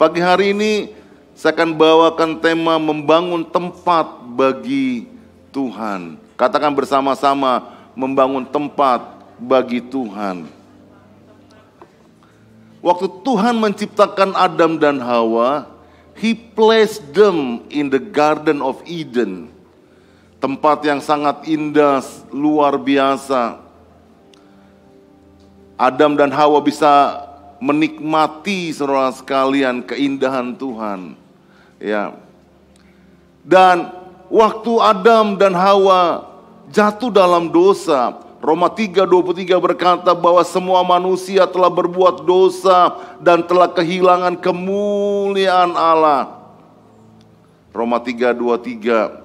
Pagi hari ini saya akan bawakan tema membangun tempat bagi Tuhan. Katakan bersama-sama, membangun tempat bagi Tuhan. Waktu Tuhan menciptakan Adam dan Hawa, He placed them in the Garden of Eden. Tempat yang sangat indah, luar biasa. Adam dan Hawa bisa menikmati, saudara sekalian, keindahan Tuhan. Ya. Dan waktu Adam dan Hawa jatuh dalam dosa, Roma 3:23 berkata bahwa semua manusia telah berbuat dosa dan telah kehilangan kemuliaan Allah. Roma 3:23.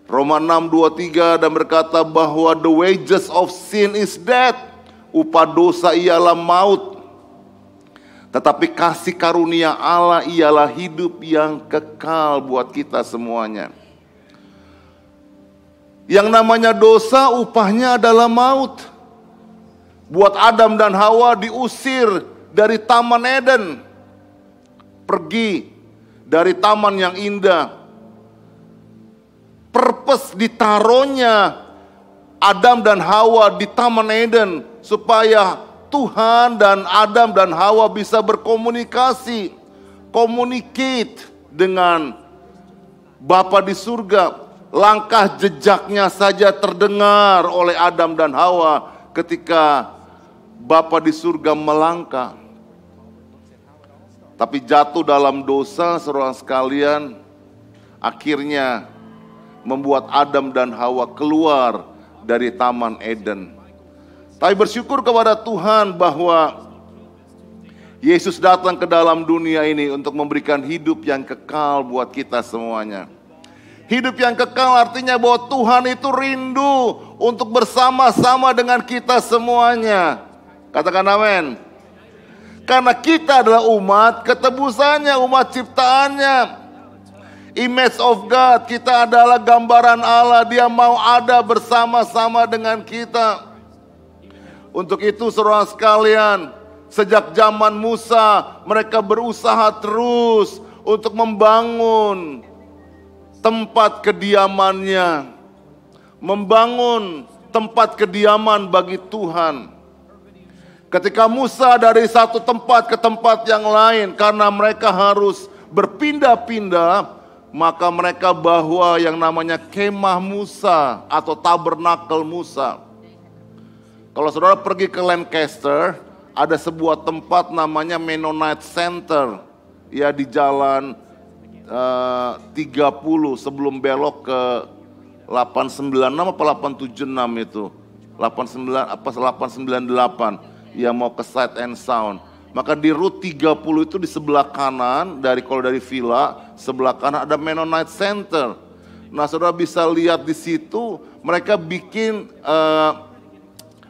Roma 6:23 dan berkata bahwa the wages of sin is death. Upah dosa ialah maut. Tetapi kasih karunia Allah ialah hidup yang kekal buat kita semuanya. Yang namanya dosa upahnya adalah maut. Buat Adam dan Hawa diusir dari Taman Eden. Pergi dari taman yang indah. Purpose ditaruhnya Adam dan Hawa di Taman Eden supaya Tuhan dan Adam dan Hawa bisa berkomunikasi, communicate dengan Bapa di surga. Langkah jejaknya saja terdengar oleh Adam dan Hawa ketika Bapa di surga melangkah. Tapi jatuh dalam dosa, saudara sekalian, akhirnya membuat Adam dan Hawa keluar dari Taman Eden. Tapi bersyukur kepada Tuhan bahwa Yesus datang ke dalam dunia ini untuk memberikan hidup yang kekal buat kita semuanya. Hidup yang kekal artinya bahwa Tuhan itu rindu untuk bersama-sama dengan kita semuanya. Katakan amin. Karena kita adalah umat ketebusannya, umat ciptaannya. Image of God, kita adalah gambaran Allah. Dia mau ada bersama-sama dengan kita. Untuk itu saudara sekalian, sejak zaman Musa mereka berusaha terus untuk membangun tempat kediamannya. Membangun tempat kediaman bagi Tuhan. Ketika Musa dari satu tempat ke tempat yang lain, karena mereka harus berpindah-pindah, maka mereka bawa yang namanya kemah Musa atau tabernakel Musa. Kalau saudara pergi ke Lancaster, ada sebuah tempat namanya Mennonite Center. Ya, di jalan 30 sebelum belok ke 896 apa 876 itu. 89 apa 898 yang mau ke Sight and Sound. Maka di route 30 itu di sebelah kanan, kalau dari villa, sebelah kanan ada Mennonite Center. Nah, saudara bisa lihat di situ, mereka bikin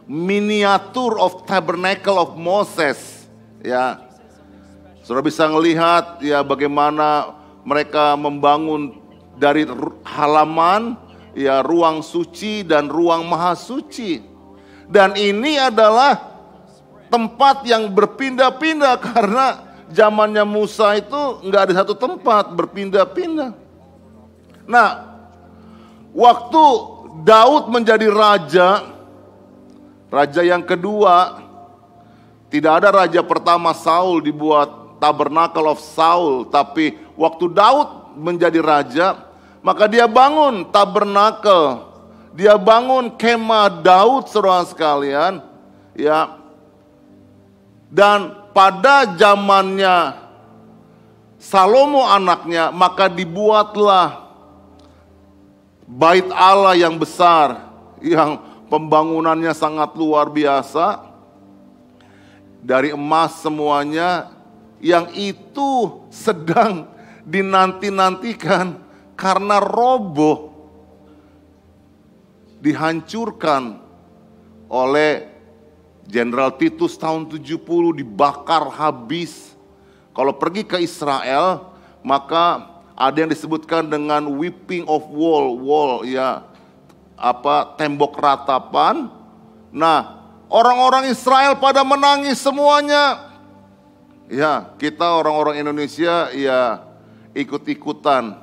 miniatur of Tabernacle of Moses. Ya, saudara bisa melihat ya bagaimana mereka membangun dari halaman, ya ruang suci dan ruang maha suci. Dan ini adalah tempat yang berpindah-pindah karena zamannya Musa itu nggak ada satu tempat, berpindah-pindah. Nah, waktu Daud menjadi raja yang kedua, tidak ada raja pertama Saul dibuat Tabernacle of Saul, tapi waktu Daud menjadi raja, maka dia bangun tabernakel, dia bangun kemah Daud, saudara sekalian, ya. Dan pada zamannya Salomo anaknya, maka dibuatlah bait Allah yang besar, yang pembangunannya sangat luar biasa, dari emas semuanya, yang itu sedang dinanti-nantikan karena roboh, dihancurkan oleh Jenderal Titus tahun 70, dibakar habis. Kalau pergi ke Israel, maka ada yang disebutkan dengan weeping of wall ya, tembok ratapan. Nah, orang-orang Israel pada menangis semuanya. Ya, kita orang-orang Indonesia ya ikut-ikutan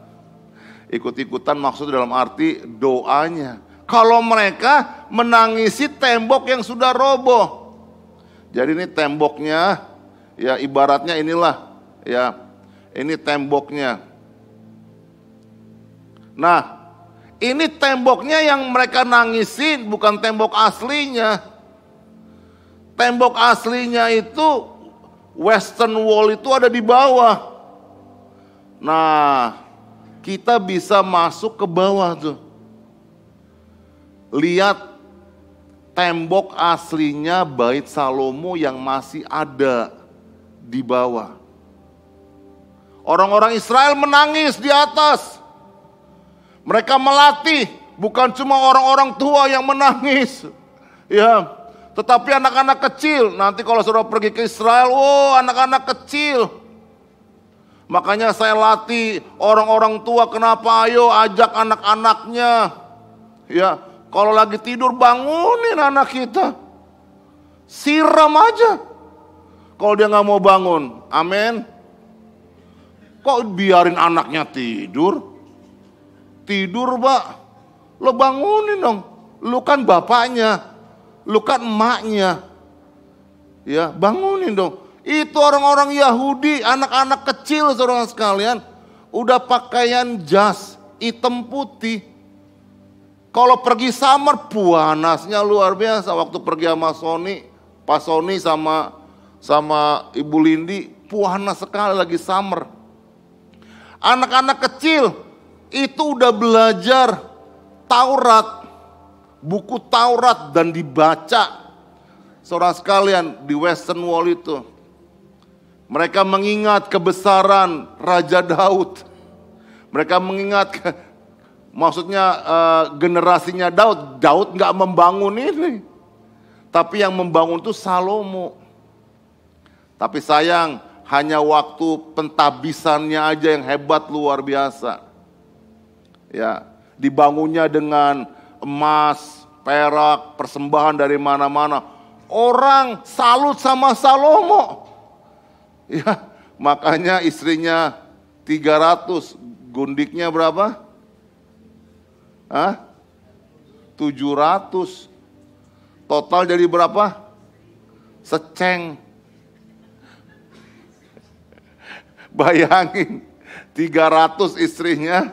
maksud dalam arti doanya. Kalau mereka menangisi tembok yang sudah roboh. Jadi ini temboknya, ya ibaratnya inilah, ya ini temboknya. Nah, ini temboknya yang mereka nangisin, bukan tembok aslinya. Tembok aslinya itu, Western Wall itu ada di bawah. Nah, kita bisa masuk ke bawah tuh. Lihat tembok aslinya Bait Salomo yang masih ada di bawah. Orang-orang Israel menangis di atas. Mereka melatih, bukan cuma orang-orang tua yang menangis. Ya, tetapi anak-anak kecil. Nanti kalau saudara pergi ke Israel, anak-anak kecil. Makanya saya latih orang-orang tua, kenapa ayo ajak anak-anaknya. Ya, kalau lagi tidur bangunin anak kita. Siram aja. Kalau dia nggak mau bangun, amin. Kok biarin anaknya tidur? Tidur, Pak. Lo bangunin dong. Lu kan bapaknya. Lu kan emaknya. Ya, bangunin dong. Itu orang-orang Yahudi, anak-anak kecil saudara sekalian, udah pakaian jas hitam putih. Kalau pergi summer, panasnya luar biasa. Waktu pergi sama Sony, Pak Sony sama Ibu Lindi, panas sekali lagi summer. Anak-anak kecil itu udah belajar Taurat, buku Taurat dan dibaca. Saudara sekalian di Western Wall itu, mereka mengingat kebesaran Raja Daud. Mereka mengingat, maksudnya generasinya Daud. Daud nggak membangun ini, tapi yang membangun itu Salomo. Tapi sayang, hanya waktu pentabisannya aja yang hebat luar biasa. Ya, dibangunnya dengan emas, perak, persembahan dari mana-mana. Orang salut sama Salomo. Ya, makanya istrinya 300, gundiknya berapa? 700. Total jadi berapa? Seceng. Bayangin, 300 istrinya.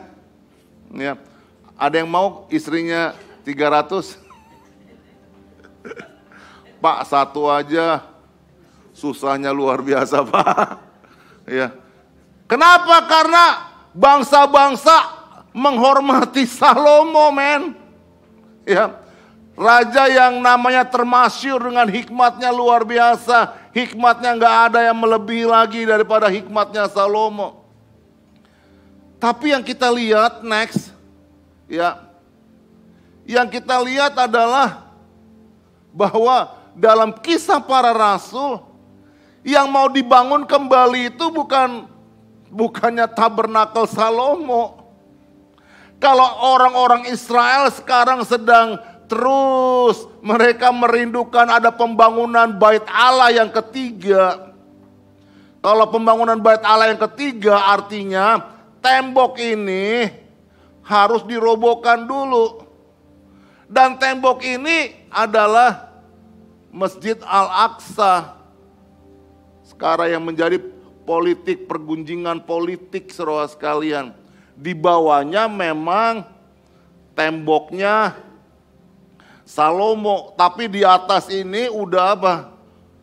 Ya, ada yang mau istrinya 300? Pak, satu aja susahnya luar biasa, Pak. Ya. Kenapa? Karena bangsa-bangsa menghormati Salomo, men. Ya. Raja yang namanya termasyhur dengan hikmatnya luar biasa. Hikmatnya nggak ada yang melebihi lagi daripada hikmatnya Salomo. Tapi yang kita lihat next, ya, yang kita lihat adalah bahwa dalam Kisah Para Rasul yang mau dibangun kembali itu bukannya tabernakel Salomo. Kalau orang-orang Israel sekarang sedang terus mereka merindukan ada pembangunan Bait Allah yang ketiga. Kalau pembangunan Bait Allah yang ketiga artinya tembok ini harus dirobohkan dulu. Dan tembok ini adalah Masjid Al-Aqsa. Sekarang yang menjadi politik, pergunjingan politik saudara sekalian. Di bawahnya memang temboknya Salomo. Tapi di atas ini udah apa?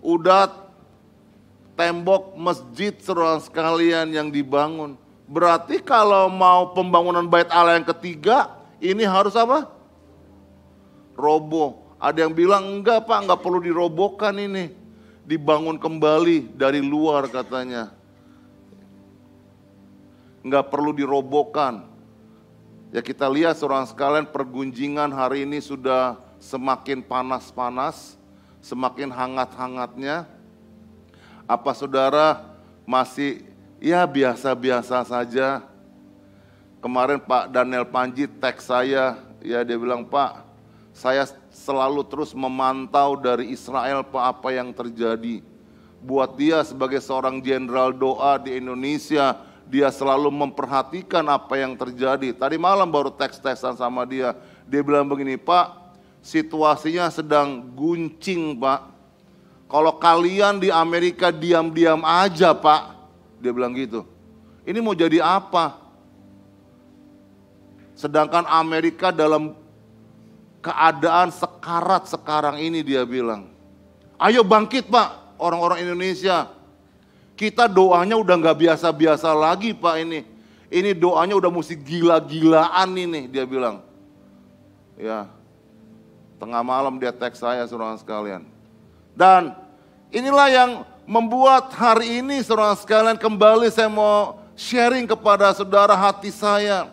Udah tembok masjid saudara sekalian yang dibangun. Berarti kalau mau pembangunan Bait Allah yang ketiga, ini harus apa? Roboh. Ada yang bilang enggak Pak, enggak perlu dirobohkan ini. Dibangun kembali dari luar katanya. Enggak perlu dirobohkan. Ya kita lihat saudara sekalian, pergunjingan hari ini sudah semakin panas-panas, semakin hangat-hangatnya. Apa saudara masih ya biasa-biasa saja? Kemarin Pak Daniel Panji teks saya, ya dia bilang, Pak, saya selalu terus memantau dari Israel Pak apa yang terjadi. Buat dia sebagai seorang jenderal doa di Indonesia, dia selalu memperhatikan apa yang terjadi. Tadi malam baru teks-teksan sama dia. Dia bilang begini, Pak, situasinya sedang guncing, Pak. Kalau kalian di Amerika diam-diam aja, Pak. Dia bilang gitu. Ini mau jadi apa? Sedangkan Amerika dalam keadaan sekarat sekarang ini, dia bilang. Ayo bangkit, Pak, orang-orang Indonesia. Kita doanya udah gak biasa-biasa lagi, Pak, ini. Ini doanya udah mesti gila-gilaan ini, dia bilang. Ya, tengah malam dia teks saya, saudara sekalian. Dan inilah yang membuat hari ini, saudara sekalian, kembali saya mau sharing kepada saudara hati saya.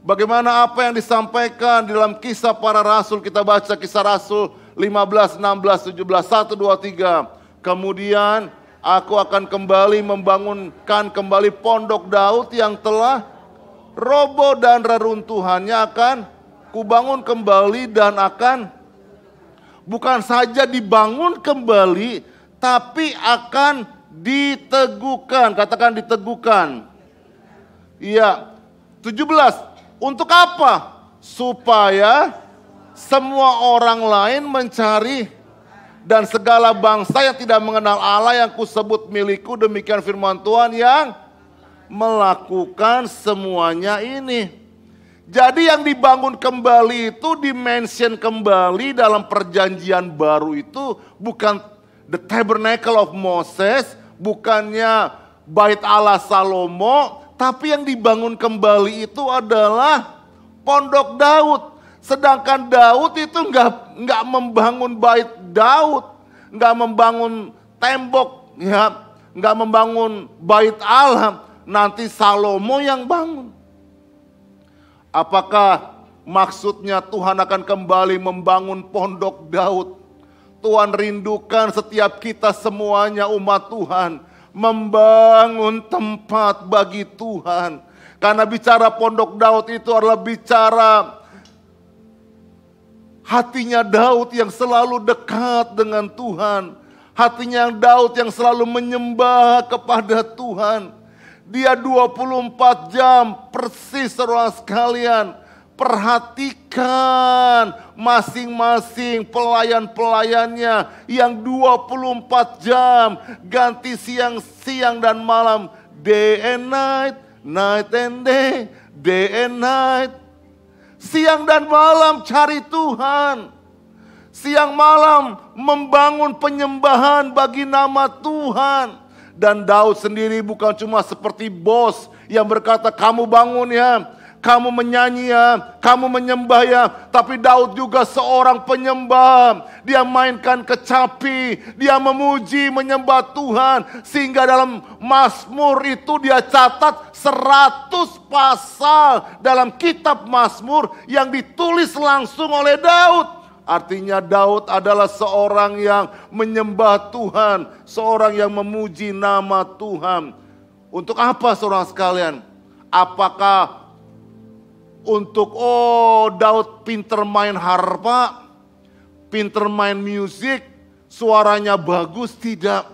Bagaimana apa yang disampaikan di dalam Kisah Para Rasul, kita baca Kisah Rasul 15, 16, 17, 1, 2, 3. Kemudian aku akan kembali membangunkan kembali pondok Daud yang telah roboh dan reruntuhannya akan kubangun kembali dan akan bukan saja dibangun kembali, tapi akan diteguhkan. Katakan diteguhkan. Iya. 17. Untuk apa? Supaya semua orang lain mencari dan segala bangsa yang tidak mengenal Allah yang kusebut milikku, demikian firman Tuhan, yang melakukan semuanya ini. Jadi yang dibangun kembali itu, dimention kembali dalam perjanjian baru itu bukan the tabernacle of Moses, bukannya bait Allah Salomo, tapi yang dibangun kembali itu adalah pondok Daud. Sedangkan Daud itu nggak membangun bait Daud, nggak membangun tembok, ya, nggak membangun bait Allah. Nanti Salomo yang bangun. Apakah maksudnya Tuhan akan kembali membangun pondok Daud? Tuhan rindukan setiap kita semuanya umat Tuhan membangun tempat bagi Tuhan. Karena bicara pondok Daud itu adalah bicara hatinya Daud yang selalu dekat dengan Tuhan. Hatinya Daud yang selalu menyembah kepada Tuhan. Dia 24 jam persis, saudara sekalian. Perhatikan masing-masing pelayan-pelayannya yang 24 jam ganti siang dan malam, day and night, night and day, day and night. Siang dan malam cari Tuhan. Siang malam membangun penyembahan bagi nama Tuhan. Dan Daud sendiri bukan cuma seperti bos yang berkata kamu bangun ya, kamu menyanyi ya, kamu menyembah ya. Tapi Daud juga seorang penyembah. Dia mainkan kecapi, dia memuji, menyembah Tuhan. Sehingga dalam Mazmur itu dia catat 100 pasal dalam kitab Mazmur yang ditulis langsung oleh Daud. Artinya Daud adalah seorang yang menyembah Tuhan, seorang yang memuji nama Tuhan. Untuk apa saudara sekalian? Apakah untuk Daud pinter main harpa, pinter main musik, suaranya bagus? Tidak.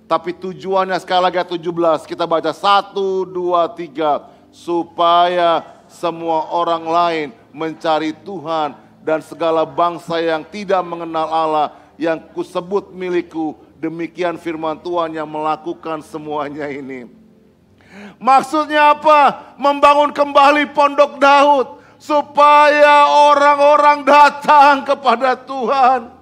Tapi tujuannya sekali lagi 17, kita baca 1, 2, 3. Supaya semua orang lain mencari Tuhan dan segala bangsa yang tidak mengenal Allah yang kusebut milikku, demikian firman Tuhan yang melakukan semuanya ini. Maksudnya apa? Membangun kembali pondok Daud supaya orang-orang datang kepada Tuhan.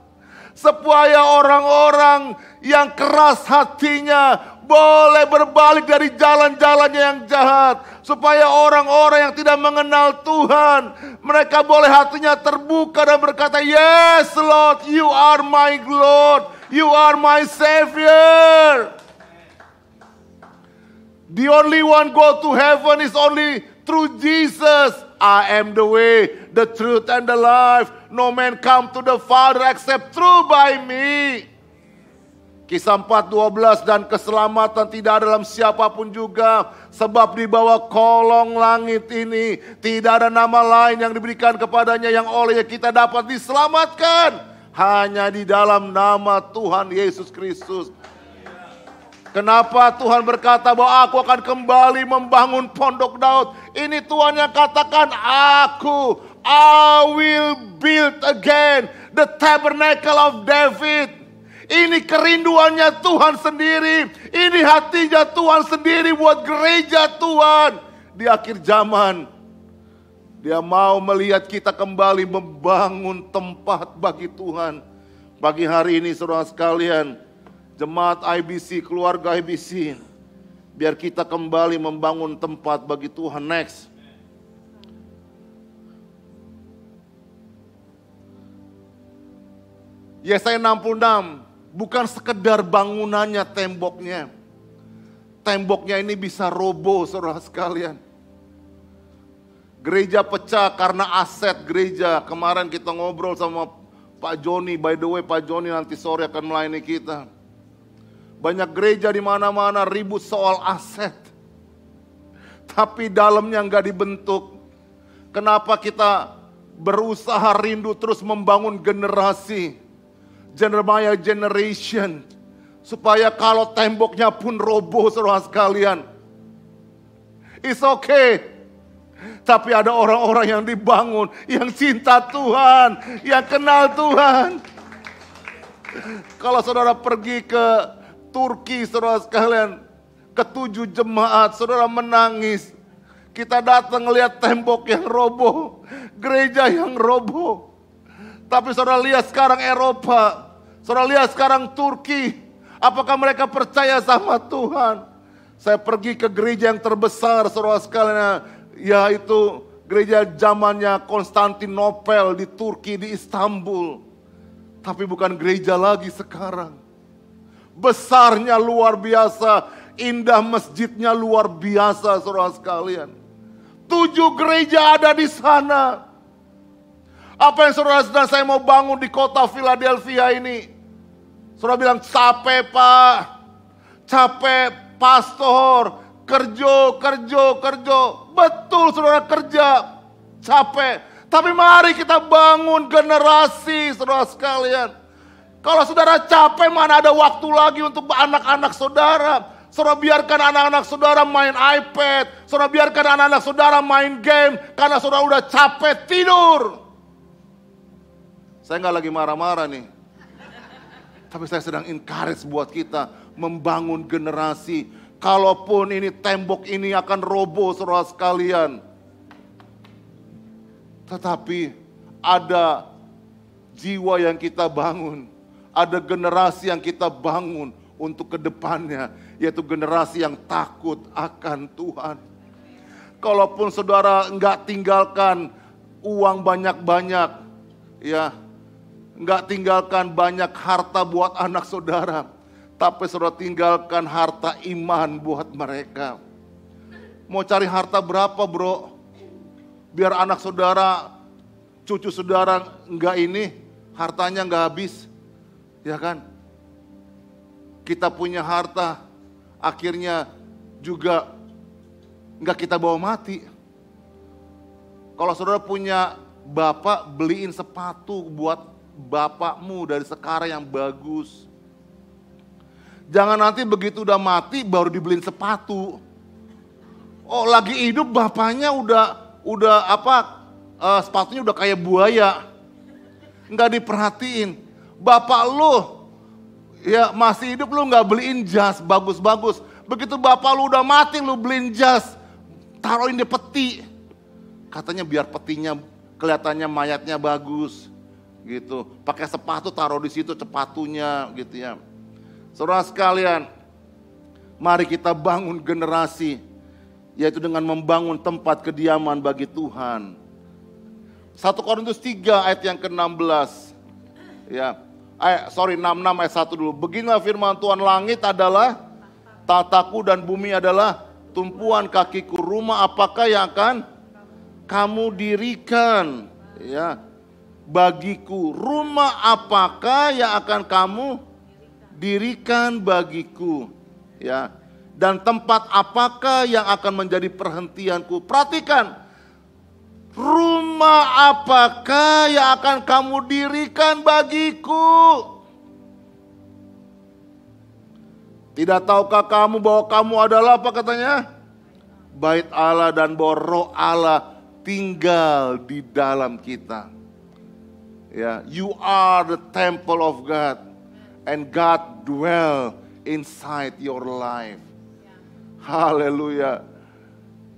Supaya orang-orang yang keras hatinya boleh berbalik dari jalan-jalannya yang jahat. Supaya orang-orang yang tidak mengenal Tuhan, mereka boleh hatinya terbuka dan berkata, yes Lord, you are my Lord, you are my Savior. The only one go to heaven is only through Jesus. I am the way, the truth, and the life. No man come to the Father except through by me. Kisah 4:12, dan keselamatan tidak ada dalam siapapun juga. Sebab di bawah kolong langit ini tidak ada nama lain yang diberikan kepadanya yang olehnya kita dapat diselamatkan. Hanya di dalam nama Tuhan Yesus Kristus. Kenapa Tuhan berkata bahwa aku akan kembali membangun pondok Daud? Ini Tuhan yang katakan, I will build again the tabernacle of David. Ini kerinduannya Tuhan sendiri. Ini hatinya Tuhan sendiri buat gereja Tuhan. Di akhir zaman, Dia mau melihat kita kembali membangun tempat bagi Tuhan. Pagi hari ini saudara sekalian, jemaat IBC, keluarga IBC, biar kita kembali membangun tempat bagi Tuhan. Next. Yesaya 66, bukan sekedar bangunannya, temboknya. Temboknya ini bisa roboh saudara sekalian. Gereja pecah karena aset gereja. Kemarin kita ngobrol sama Pak Joni, by the way Pak Joni nanti sore akan melayani kita. Banyak gereja di mana-mana ribut soal aset. Tapi dalamnya nggak dibentuk. Kenapa kita berusaha rindu terus membangun generasi? Jeremiah generation. Supaya kalau temboknya pun roboh saudara sekalian. It's okay. Tapi ada orang-orang yang dibangun, yang cinta Tuhan, yang kenal Tuhan. Kalau saudara pergi ke Turki, saudara sekalian, ke 7 jemaat, saudara menangis. Kita datang lihat tembok yang roboh, gereja yang roboh. Tapi saudara lihat sekarang Eropa, saudara lihat sekarang Turki, apakah mereka percaya sama Tuhan? Saya pergi ke gereja yang terbesar, saudara sekalian, yaitu gereja zamannya Konstantinopel di Turki, di Istanbul. Tapi bukan gereja lagi sekarang. Besarnya luar biasa, indah masjidnya luar biasa saudara sekalian. 7 gereja ada di sana. Apa yang saudara dan saya mau bangun di kota Philadelphia ini? Saudara bilang capek Pak, capek pastor, kerja. Betul saudara kerja, capek. Tapi mari kita bangun generasi saudara sekalian. Kalau saudara capek mana ada waktu lagi untuk anak-anak saudara. Saudara biarkan anak-anak saudara main iPad. Saudara biarkan anak-anak saudara main game. Karena saudara udah capek tidur. Saya nggak lagi marah-marah nih. Tapi saya sedang encourage buat kita membangun generasi. Kalaupun ini tembok ini akan roboh saudara sekalian. Tetapi ada jiwa yang kita bangun. Ada generasi yang kita bangun untuk kedepannya. Yaitu generasi yang takut akan Tuhan. Kalaupun saudara enggak tinggalkan uang banyak-banyak. Ya, enggak tinggalkan banyak harta buat anak saudara. Tapi saudara tinggalkan harta iman buat mereka. Mau cari harta berapa bro? Biar anak saudara, cucu saudara enggak ini, hartanya enggak habis. Ya kan? Kita punya harta, akhirnya juga enggak kita bawa mati. Kalau saudara punya bapak, beliin sepatu buat bapakmu dari sekarang yang bagus. Jangan nanti begitu udah mati baru dibeliin sepatu. Oh lagi hidup bapaknya sepatunya udah kayak buaya. Nggak diperhatiin. Bapak lu ya masih hidup lu nggak beliin jas bagus-bagus. Begitu bapak lu udah mati lu beliin jas. Taruhin di peti. Katanya biar petinya kelihatannya mayatnya bagus. Gitu. Pakai sepatu taruh di situ sepatunya gitu ya. Saudara sekalian, mari kita bangun generasi, yaitu dengan membangun tempat kediaman bagi Tuhan. 1 Korintus 3 ayat yang ke-16. Ya, 66 ayat 1 dulu. Beginilah firman Tuhan, langit adalah tataku dan bumi adalah tumpuan kakiku. Rumah apakah yang akan kamu dirikan? Ya, bagiku. Rumah apakah yang akan kamu dirikan bagiku, ya. Dan tempat apakah yang akan menjadi perhentianku? Perhatikan, rumah apakah yang akan kamu dirikan bagiku? Tidak tahukah kamu bahwa kamu adalah apa katanya? Bait Allah, dan bahwa roh Allah tinggal di dalam kita. Ya, you are the temple of God and God dwell inside your life. Haleluya.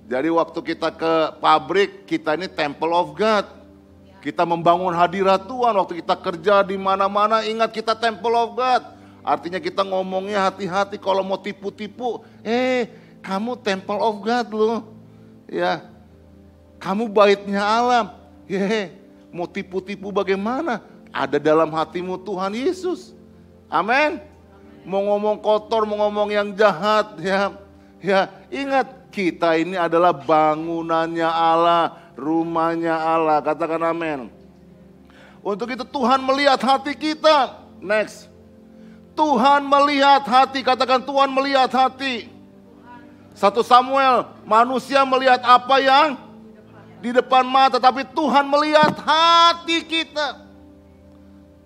Jadi waktu kita ke pabrik, kita ini temple of God. Kita membangun hadirat Tuhan. Waktu kita kerja di mana-mana, ingat kita temple of God. Artinya kita ngomongnya hati-hati kalau mau tipu-tipu. Kamu temple of God loh. Ya. Kamu baitnya Allah. Mau tipu-tipu bagaimana? Ada dalam hatimu Tuhan Yesus. Amin. Mau ngomong kotor, mau ngomong yang jahat, ya ingat kita ini adalah bangunannya Allah, rumahnya Allah. Katakan amin. Untuk itu Tuhan melihat hati kita. Next. Tuhan melihat hati, katakan Tuhan melihat hati. 1 Samuel, manusia melihat apa yang di depan mata, tapi Tuhan melihat hati kita.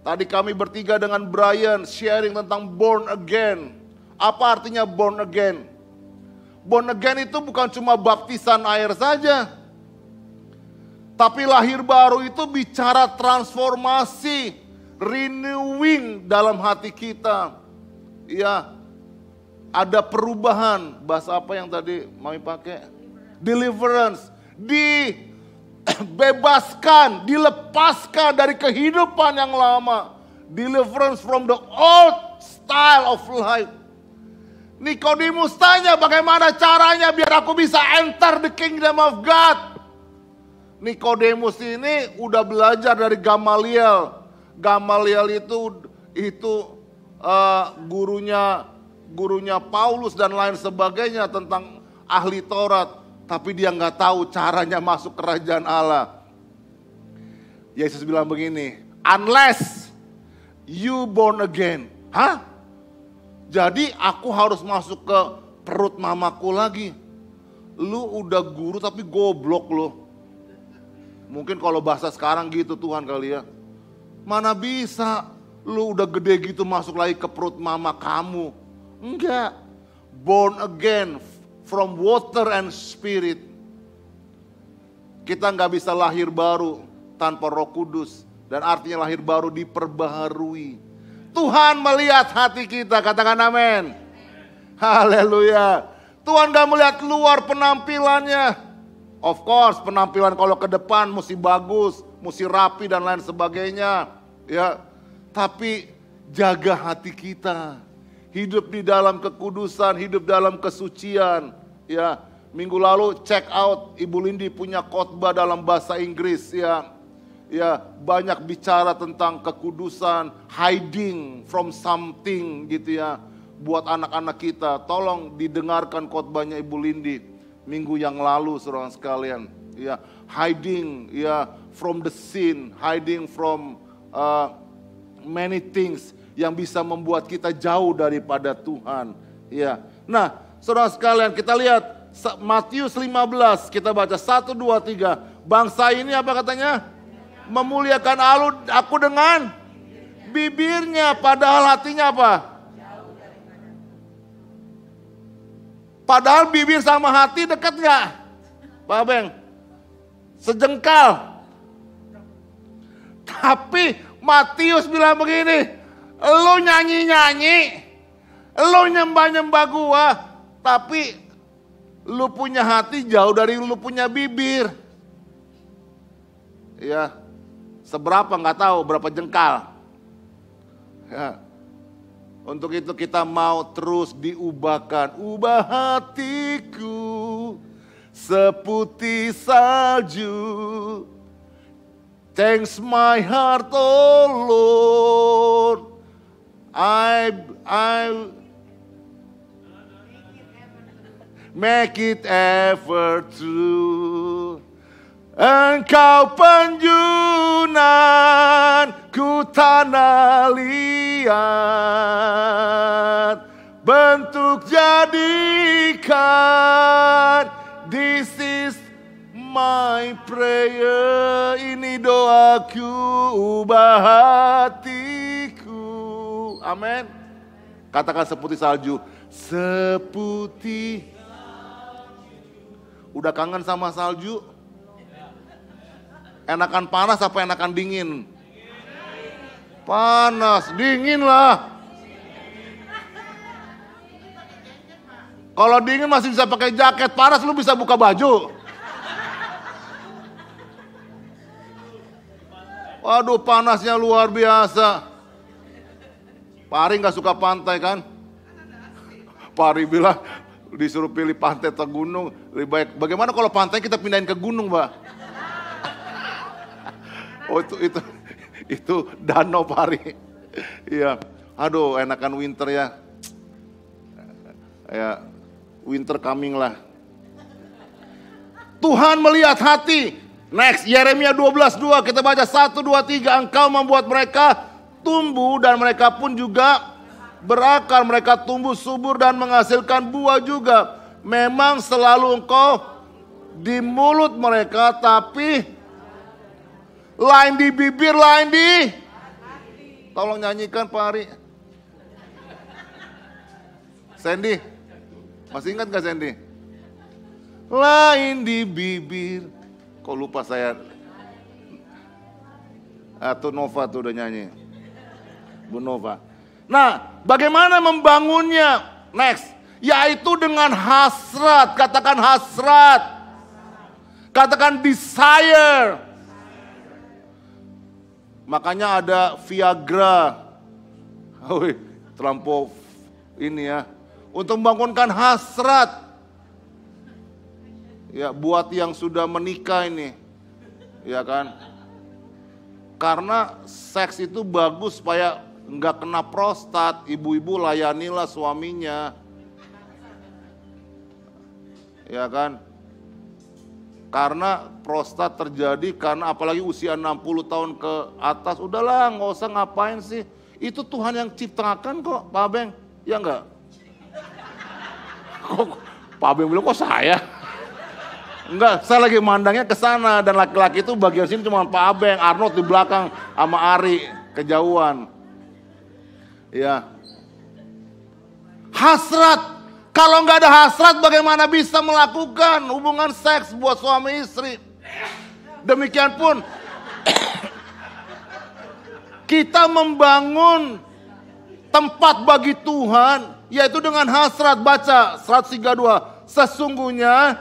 Tadi kami bertiga dengan Brian sharing tentang born again. Apa artinya born again? Born again itu bukan cuma baptisan air saja. Tapi lahir baru itu bicara transformasi, renewing dalam hati kita. Ya, ada perubahan. Bahasa apa yang tadi Mami pakai? Deliverance. Dibebaskan, dilepaskan dari kehidupan yang lama. Deliverance from the old style of life. Nikodemus tanya, bagaimana caranya biar aku bisa enter the kingdom of God? Nikodemus ini udah belajar dari Gamaliel. Gamaliel itu gurunya Paulus dan lain sebagainya tentang ahli Taurat. Tapi dia nggak tahu caranya masuk kerajaan Allah. Yesus bilang begini, unless you born again. Hah? Jadi aku harus masuk ke perut mamaku lagi. Lu udah guru tapi goblok lu. Mungkin kalau bahasa sekarang gitu Tuhan kali ya. Mana bisa lu udah gede gitu masuk lagi ke perut mama kamu. Enggak. Born again from water and spirit. Kita nggak bisa lahir baru tanpa Roh Kudus. Dan artinya lahir baru diperbaharui. Tuhan melihat hati kita, katakan amin. Haleluya. Tuhan gak melihat luar penampilannya. Of course penampilan kalau ke depan mesti bagus, mesti rapi dan lain sebagainya. Ya, tapi jaga hati kita. Hidup di dalam kekudusan, hidup dalam kesucian. Ya, minggu lalu check out Ibu Lindi punya khotbah dalam bahasa Inggris ya. Ya, banyak bicara tentang kekudusan, hiding from something gitu ya. Buat anak-anak kita, tolong didengarkan khotbahnya Ibu Lindi minggu yang lalu saudara sekalian. Ya, hiding ya from the sin, hiding from many things yang bisa membuat kita jauh daripada Tuhan. Ya. Nah, saudara sekalian, kita lihat Matius 15, kita baca 1, 2, 3. Bangsa ini apa katanya? Memuliakan aku dengan bibirnya, padahal hatinya apa? Padahal bibir sama hati dekat gak? Pak Beng? Sejengkal. Tapi Matius bilang begini, lu nyanyi-nyanyi, lu nyembah-nyembah gua, tapi lu punya hati jauh dari lu punya bibir. Ya. Seberapa nggak tahu, berapa jengkal. Ya. Untuk itu kita mau terus diubahkan. Ubah hatiku seputih salju. Thanks my heart, oh Lord. I make it ever true. Engkau penjunanku tanah liat, bentuk jadikan, this is my prayer. Ini doaku, ubah hatiku. Amin. Katakan seputih salju, seputih. Udah kangen sama salju? Enakan panas apa enakan dingin? Panas, dingin lah. Kalau dingin masih bisa pakai jaket, panas lu bisa buka baju. Waduh, panasnya luar biasa. Pak Ari gak suka pantai kan? Pak Ari bilang disuruh pilih pantai atau gunung, lebih baik. Bagaimana kalau pantai kita pindahin ke gunung, Mbak? Oh itu danau Pak Ari. Iya. Aduh, enakan winter ya. Ya, winter coming lah. Tuhan melihat hati. Next, Yeremia 12:2 kita baca 1, 2, 3. Engkau membuat mereka tumbuh dan mereka pun juga berakar. Mereka tumbuh subur dan menghasilkan buah juga. Memang selalu engkau di mulut mereka, tapi lain di bibir, lain di... Tolong nyanyikan Pak Ari. Sandy, masih ingat gak Sandy? Lain di bibir. Kok lupa saya? Tuh Nova tuh udah nyanyi. Bu Nova. Nah, bagaimana membangunnya? Next, yaitu dengan hasrat. Katakan hasrat. Katakan desire. Makanya ada Viagra. Terlampau ini ya. Untuk membangunkan hasrat. Ya, buat yang sudah menikah ini. Ya kan? Karena seks itu bagus supaya nggak kena prostat. Ibu-ibu layanilah suaminya. Ya kan? Karena prostat terjadi karena apalagi usia 60 tahun ke atas. Udahlah nggak usah ngapain sih. Itu Tuhan yang ciptakan kok Pak Abeng. Ya enggak? Kok Pak Abeng bilang kok saya? Enggak, saya lagi mandangnya ke sana dan laki-laki itu bagian sini cuma Pak Abeng, Arnold di belakang sama Ari kejauhan. Ya. Hasrat. Kalau nggak ada hasrat bagaimana bisa melakukan hubungan seks buat suami istri? Demikian pun kita membangun tempat bagi Tuhan yaitu dengan hasrat. Baca 132. Sesungguhnya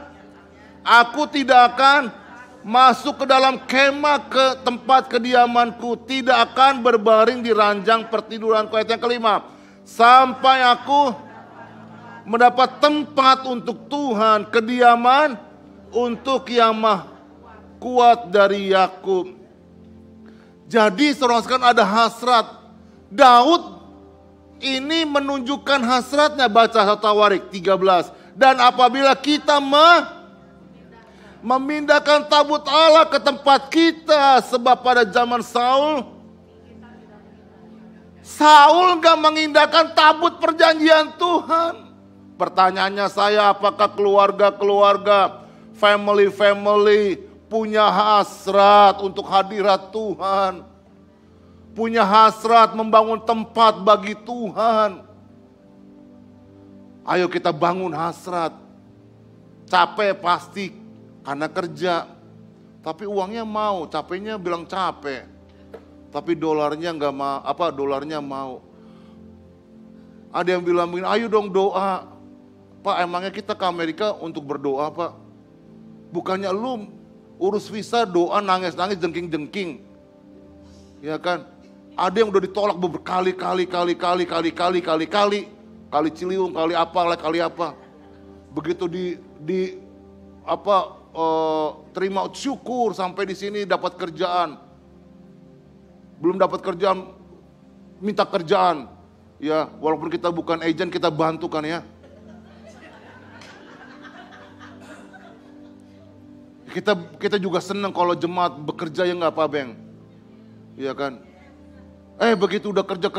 aku tidak akan masuk ke dalam kemah ke tempat kediamanku. Tidak akan berbaring di ranjang pertiduranku. Ayat yang kelima. Sampai aku mendapat tempat untuk Tuhan. Kediaman untuk yang maha kuat dari Yakub. Jadi saudara sekalian ada hasrat. Daud ini menunjukkan hasratnya. Baca 1 Tawarik 13. Dan apabila kita memindahkan tabut Allah ke tempat kita. Sebab pada zaman Saul gak mengindahkan tabut perjanjian Tuhan. Pertanyaannya saya, apakah keluarga-keluarga, family punya hasrat untuk hadirat Tuhan? Punya hasrat membangun tempat bagi Tuhan? Ayo kita bangun hasrat. Capek pasti karena kerja, tapi uangnya mau, capeknya bilang capek, tapi dolarnya nggak mau, dolarnya mau. Ada yang bilang, ayo dong doa, Pak. Emangnya kita ke Amerika untuk berdoa, Pak? Bukannya lu urus visa doa nangis-nangis jengking-jengking, ya kan? Ada yang udah ditolak berkali-kali, kali Ciliwung, kali apa. Begitu terima syukur sampai di sini dapat kerjaan. Belum dapat kerjaan, minta kerjaan. Ya, walaupun kita bukan agent, kita bantu kan ya. Kita juga senang kalau jemaat bekerja, ya nggak Pak Beng? Iya kan? Begitu udah kerja.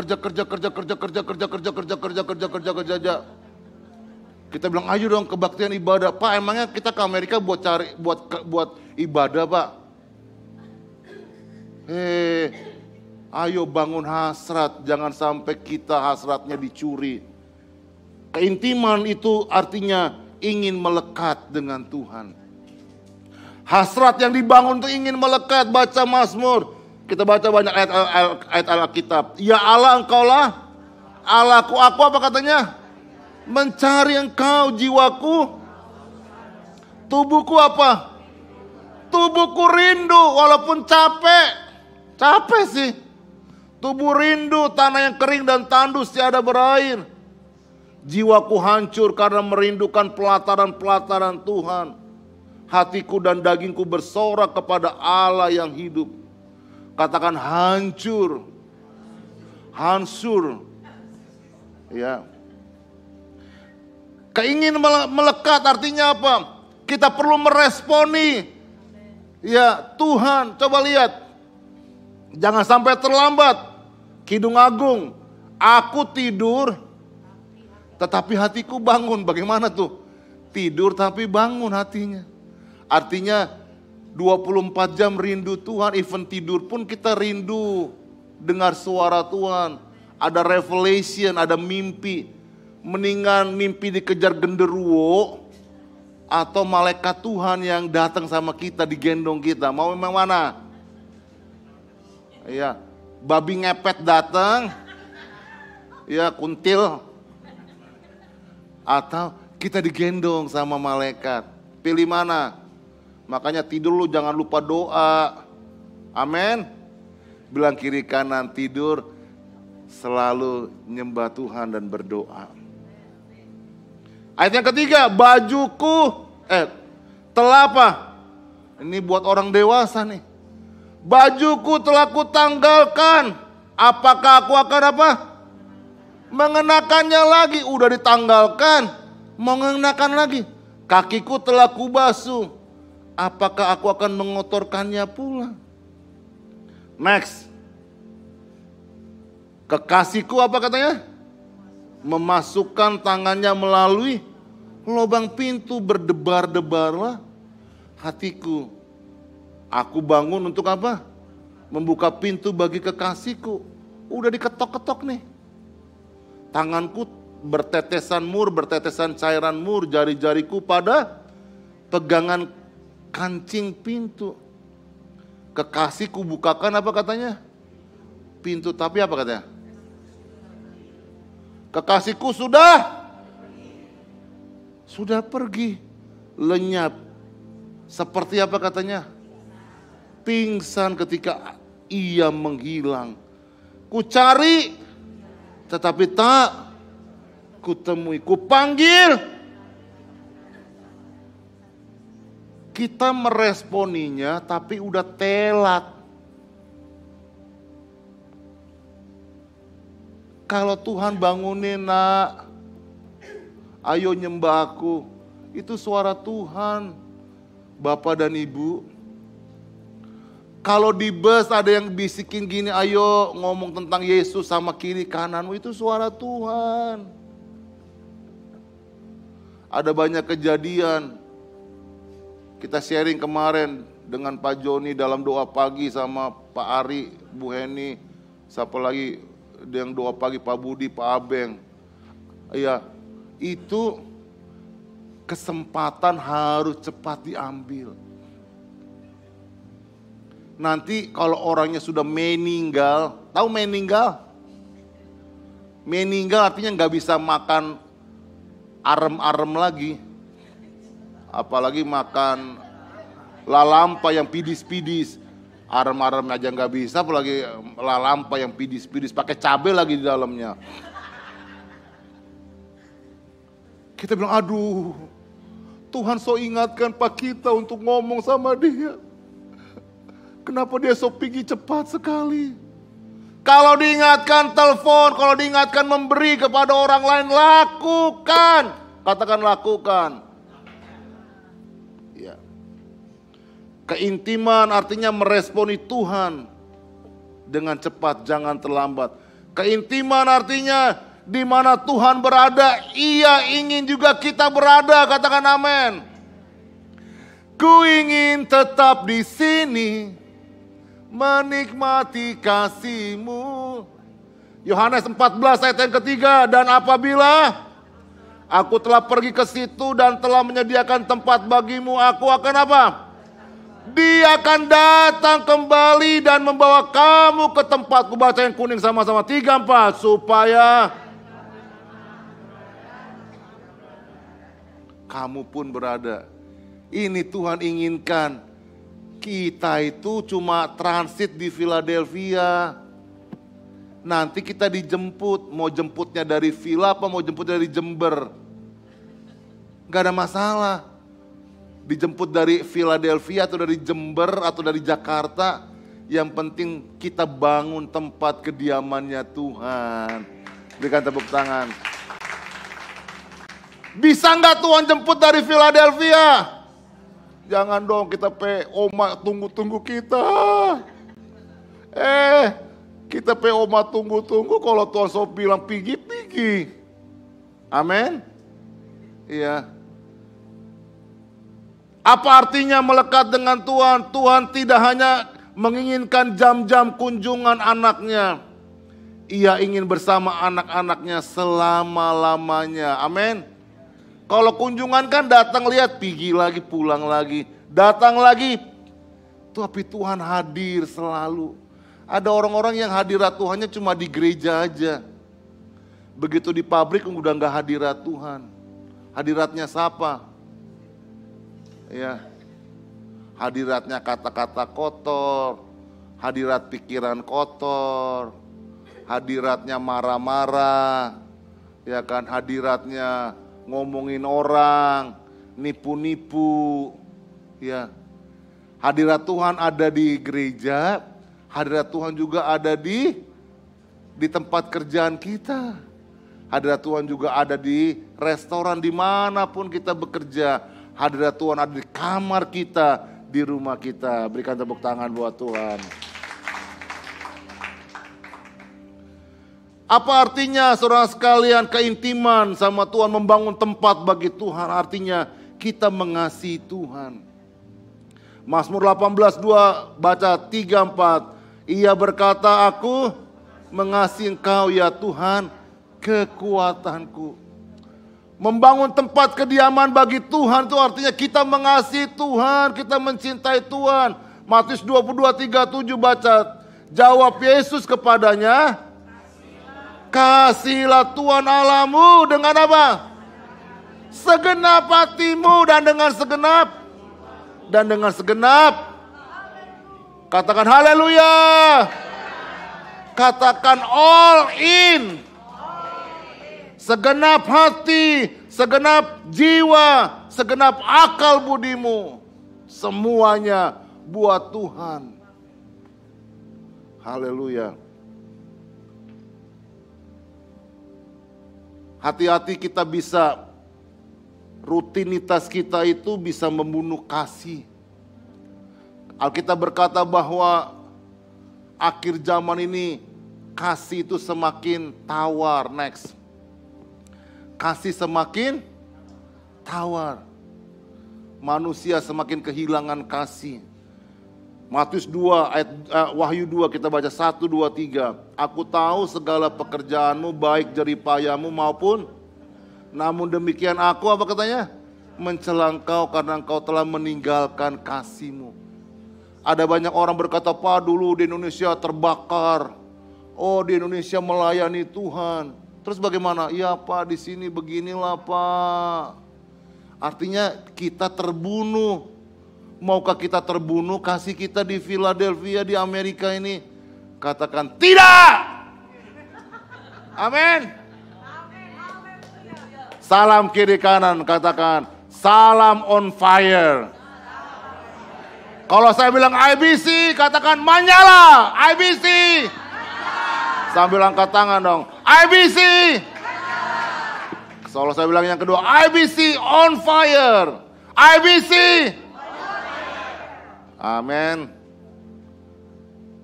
Kita bilang ayo dong kebaktian ibadah. Pak, emangnya kita ke Amerika buat ibadah, Pak? Ayo bangun hasrat, jangan sampai kita hasratnya dicuri. Keintiman itu artinya ingin melekat dengan Tuhan. Hasrat yang dibangun untuk ingin melekat, baca Mazmur. Kita baca banyak ayat Alkitab. Ya Allah, Engkaulah Allahku. Aku apa katanya? Mencari Engkau jiwaku. Tubuhku apa? Tubuhku rindu walaupun capek. Capek sih. Tubuh rindu tanah yang kering dan tandus tiada berair. Jiwaku hancur karena merindukan pelataran-pelataran Tuhan. Hatiku dan dagingku bersorak kepada Allah yang hidup. Katakan hancur. Hancur. Ya. Keingin melekat artinya apa? Kita perlu meresponi. Ya Tuhan, coba lihat. Jangan sampai terlambat. Kidung Agung, aku tidur tetapi hatiku bangun. Bagaimana tuh? Tidur tapi bangun hatinya. Artinya 24 jam rindu Tuhan. Even tidur pun kita rindu dengar suara Tuhan. Ada revelation, ada mimpi. Mendingan mimpi dikejar genderuwo atau malaikat Tuhan yang datang sama kita, digendong kita. Mau memang mana? Iya, babi ngepet datang, ya kuntil, atau kita digendong sama malaikat. Pilih mana? Makanya tidur lu jangan lupa doa. Amin. Bilang kiri kanan, tidur selalu nyembah Tuhan dan berdoa. Ayat yang ketiga, bajuku telah apa? Ini buat orang dewasa nih. Bajuku telah kutanggalkan. Apakah aku akan apa? Mengenakannya lagi. Udah ditanggalkan, mau mengenakan lagi. Kakiku telah kubasuh. Apakah aku akan mengotorkannya pula? Next. Kekasihku apa katanya? Memasukkan tangannya melalui lubang pintu, berdebar-debarlah hatiku. Aku bangun untuk apa? Membuka pintu bagi kekasihku. Udah diketok-ketok nih. Tanganku bertetesan mur, bertetesan cairan mur, jari-jariku pada pegangan kancing pintu. Kekasihku bukakan apa katanya? Pintu, tapi apa katanya? Kekasihku sudah pergi, lenyap. Seperti apa katanya? Pingsan ketika ia menghilang. Ku cari tetapi tak kutemui. Ku panggil. Kita meresponinya tapi udah telat. Kalau Tuhan bangunin, nak, ayo nyembah aku. Itu suara Tuhan. Bapak dan Ibu. Kalau di bus ada yang bisikin gini, ayo ngomong tentang Yesus sama kiri kananmu, itu suara Tuhan. Ada banyak kejadian. Kita sharing kemarin dengan Pak Joni dalam doa pagi sama Pak Ari, Bu Heni, siapa lagi yang doa pagi, Pak Budi, Pak Abeng. Ya, itu kesempatan harus cepat diambil. Nanti kalau orangnya sudah meninggal, tahu meninggal? Meninggal artinya nggak bisa makan arem-arem lagi. Apalagi makan lalampa yang pidis-pidis. Arem-arem aja nggak bisa, apalagi lalampa yang pidis-pidis, pakai cabai lagi di dalamnya. Kita bilang, aduh, Tuhan so ingatkan Pak kita untuk ngomong sama dia. Kenapa dia so pergi cepat sekali? Kalau diingatkan telepon, kalau diingatkan memberi kepada orang lain, lakukan. Katakan lakukan. Ya. Keintiman artinya meresponi Tuhan dengan cepat, jangan terlambat. Keintiman artinya di mana Tuhan berada, Ia ingin juga kita berada. Katakan amin. Ku ingin tetap di sini, menikmati kasih-Mu. Yohanes 14 ayat yang ketiga, dan apabila Aku telah pergi ke situ dan telah menyediakan tempat bagimu. Aku akan apa? Dia akan datang kembali dan membawa kamu ke tempatku. Baca yang kuning sama-sama. 3, 4. Supaya kamu pun berada. Ini Tuhan inginkan. Kita itu cuma transit di Philadelphia. Nanti kita dijemput. Mau jemputnya dari Villa apa mau jemput dari Jember. Gak ada masalah. Dijemput dari Philadelphia atau dari Jember atau dari Jakarta. Yang penting kita bangun tempat kediamannya Tuhan. Berikan tepuk tangan. Bisa nggak Tuhan jemput dari Philadelphia? Jangan dong kita oma tunggu-tunggu kita. Kita oma tunggu-tunggu kalau Tuhan so bilang pergi. Amin. Iya. Apa artinya melekat dengan Tuhan? Tuhan tidak hanya menginginkan jam-jam kunjungan anaknya. Ia ingin bersama anak-anaknya selama-lamanya. Amin. Kalau kunjungan kan datang lihat, pergi lagi, pulang lagi. Datang lagi. Tapi Tuhan hadir selalu. Ada orang-orang yang hadirat Tuhannya cuma di gereja aja. Begitu di pabrik udah gak hadirat Tuhan. Hadiratnya siapa? Ya, hadiratnya kata-kata kotor, hadirat pikiran kotor, hadiratnya marah-marah, ya kan, hadiratnya ngomongin orang, nipu-nipu, ya. Hadirat Tuhan ada di gereja, hadirat Tuhan juga ada di tempat kerjaan kita. Hadirat Tuhan juga ada di restoran dimanapun kita bekerja. Hadirat Tuhan ada di kamar kita, di rumah kita. Berikan tepuk tangan buat Tuhan. Apa artinya saudara sekalian keintiman sama Tuhan, membangun tempat bagi Tuhan? Artinya kita mengasihi Tuhan. Mazmur 18:2 baca 3-4. Ia berkata, aku mengasihi Engkau ya Tuhan, kekuatanku. Membangun tempat kediaman bagi Tuhan itu artinya kita mengasihi Tuhan, kita mencintai Tuhan. Matius 22:37 baca. Jawab Yesus kepadanya, kasihilah Tuhan Allahmu dengan apa? Segenap hatimu dan dengan segenap. Katakan haleluya. Katakan all in. Segenap hati, segenap jiwa, segenap akal budimu. Semuanya buat Tuhan. Haleluya. Hati-hati kita bisa, rutinitas kita itu bisa membunuh kasih. Alkitab berkata bahwa akhir zaman ini kasih itu semakin tawar. Next. Kasih semakin tawar. Manusia semakin kehilangan kasih. Matius 2 ayat Wahyu 2 kita baca 1, 2, 3. Aku tahu segala pekerjaanmu baik jeripayamu maupun, namun demikian aku apa katanya? Mencela engkau karena engkau telah meninggalkan kasihmu. Ada banyak orang berkata, Pak dulu di Indonesia terbakar. Oh di Indonesia melayani Tuhan. Terus bagaimana? Ya Pak di sini beginilah Pak. Artinya kita terbunuh. Maukah kita terbunuh kasih kita di Philadelphia di Amerika ini? Katakan tidak. Amin. Salam kiri kanan, katakan salam on fire. Kalau saya bilang IBC, katakan menyala. IBC. Sambil angkat tangan dong. IBC. Kalau saya bilang yang kedua, IBC on fire. IBC. Amin.